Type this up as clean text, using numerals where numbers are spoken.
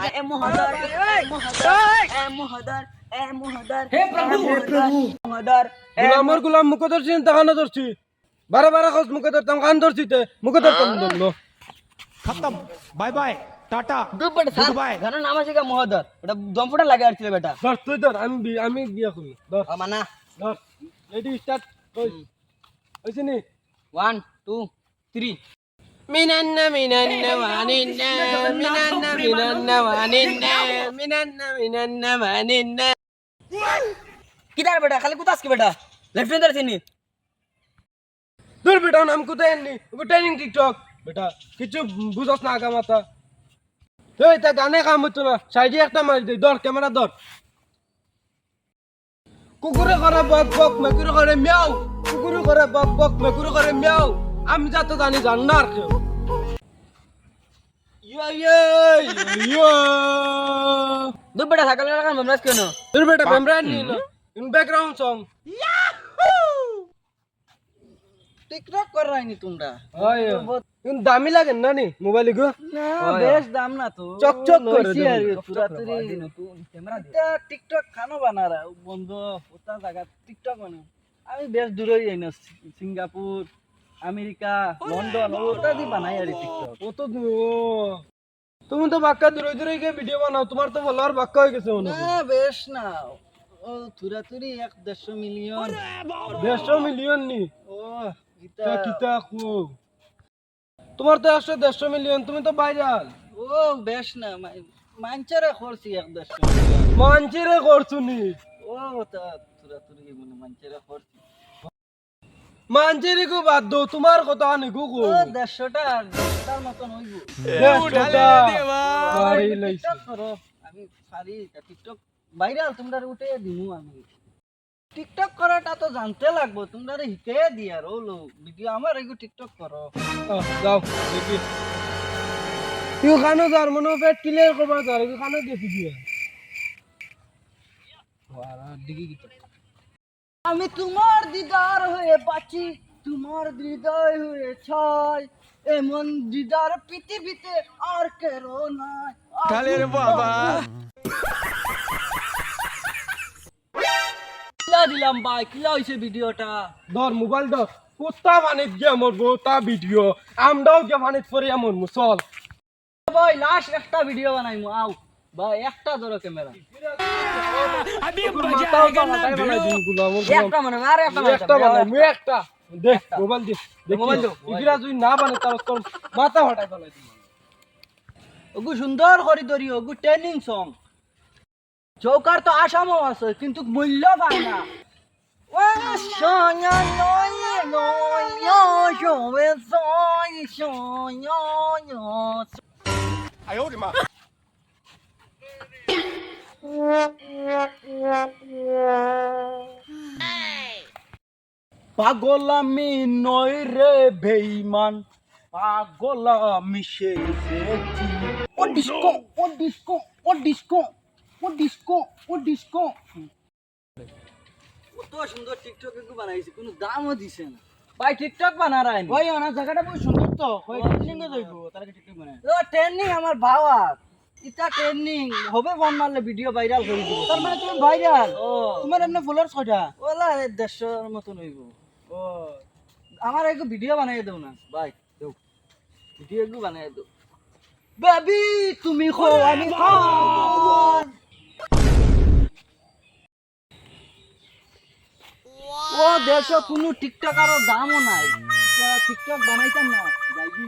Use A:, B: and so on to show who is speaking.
A: এ মহোদর
B: হে প্রভু
A: মহোদর
C: গুলামর গুলাম মুখ ধরছি তাকানো ধরছি বারে বারে খোঁজ মুখে ধরতাম কান ধরছি তে মুখে ধরতাম ধরলো
B: খতম বাই বাই টাটা
A: দুপড় সান
B: Goodbye.
A: গানো নাম আছে কা মহোদর এটা দমফটা লাগে আর ছিল বেটা
C: ধর তুই ধর আমি বিয়া করি ধর
A: মানা
C: ধর রেডি স্টার্ট হইছে নি
A: 1 2 3
C: মিনান্না ওয়ানিন্না ওয়ানিন্না
A: কিদার বেটা খালি কুতাস কি বেটা লেফট হ্যান্ডার চিনি
C: ধর বেটা নাম কোথায় আনলি ট্রেনিং টিকটক বেটা কিছু বুঝছ না আগা মাথা এই তা গানে কাম হতো না সাইডে একটা মারি দে ধর ক্যামেরা ধর কুকুরে করে বক বক মেকুরে করে মিয়াও কুকুরে করে বক বক মেকুরে করে মিয়াও আমি যা তো জানি জান না আর কেউ ইয়া
A: দুপ বেটা সকালে লাগান মেমরাজ কেন
C: তোর বেটা মেমরান নি না ইন ব্যাকগ্রাউন্ড সং
A: টিকটক कर रहा है नी तुमरा
C: হয় ইন দামি লাগে না নি মোবাইল গো
A: না বেশ দাম না তো
C: চকচক করে
A: লইছি আর
C: দেবো,
A: পুরা তুই নতুন ক্যামেরা দে টিকটক খানো বানা রা বন্ধু ওটা জায়গা টিকটক বানা আমি বেশ দূরে যাই না সিঙ্গাপুর আমেরিকা লন্ডন ওটা দি বানাই আর টিকটক
C: ও তো তুমি তো বাক্কা দূরে দূরে গিয়ে ভিডিও বানাও তোমার তো ফলোয়ার বাক্কা হয়ে গেছে মনে
A: না বেশ না ও তুরা তুরি 1.5 মিলিয়ন
C: 150 মিলিয়ন নি
A: ও
C: তা কিতা কো তোমার তো 150 মিলিয়ন তুমি তো ভাইরাল
A: ও বেশ না মানচারে খরচি 1.5 মিলিয়ন
C: মানচিরে করছুনি
A: ও তা তুরা তুরি মানে মানচারে খরচি
C: মানচিরে কো বাদ দো তোমার কথা আনি গো গো
A: ও 150টার মতন হইব
C: 150টা মারি লাইছি
A: টিকটক করো আমি পারি টিকটক ভাইরাল তোমরা উঠে দিমু আমি টিকটক করাটা তো জানতে লাগবো তোমরা শিখাইয়া দিয়া রোলো ভিডিও আমার এগো টিকটক করো
C: যাও দেখি ইউ খানো যার মনে পেট ক্লিয়ার করবা যার ইউ খানো দেখি দিয়া ওয়ারা দিকে কি
A: আমি তোমার দিদার হয়ে বাঁচি তোমার হৃদয় হয়ে ছয় এমন দিদার পৃথিবীতে আর কেরো নাই
B: কালের বাবা
A: কিলা দিলাম ভাই কিলা হইছে ভিডিওটা
C: ধর মোবাইল ধর কুত্তা বানিত গিয়া মরবো তা ভিডিও আমরাও গিয়া বানিত পরে এমন মুসল
A: ভাই লাস্ট একটা ভিডিও বানাইমু আও ভাই একটা ধরো ক্যামেরা
B: अभी
C: মাথাও
B: बजाएगा ना
C: বানাই বানাই দিন গুলা আমার
A: একটা মানে আর একটা
C: একটা বানাই মুই একটা দেখ মোবাইল দে
A: মোবাইল দে,
C: ইগরা যদি না বানে তার তোর মাথা ফাটাই ফেলাই দিন
A: ওগু সুন্দর করে ধরি ওগু ট্রেনিং সং চৌকার তো আসামও আছে কিন্তু মূল্য পায় না ও সোনা নয় নয় শোবে সয় সোনা
B: 哎呦我的妈
A: পাগলামি নয় রে বেঈমান পাগলামি শেষেছি ও ডিস্কো ও ডিস্কো ও ডিস্কো ও ডিস্কো ও ডিস্কো কত সুন্দর টিকটক একটু বানাইছে কোনো দামও দিছে না ভাই টিকটক বানারাই ভাই ওনা জায়গাটা বহুত সুন্দর তো কই ট্রেনিং এ যাইবো তার টিকটক বানায় ও ট্রেনিং আমার ভাবা ইটা ট্রেনিং হবে ফোন মারলে ভিডিও ভাইরাল করে দিব তার মানে তুমি ভাইরাল ও তোমার এমনি ফলোয়ার্স কয়টা ওলা 150 এর মতন হইব ও আমার একটু ভিডিও বানাই দাও না ভাই দাও ভিডিও একটু বানাই দাও বেবি তুমি খো আমি খান ও দেশে কোনো টিকটকারের দামও নাই টিকটক বানাইতাম না যাইবি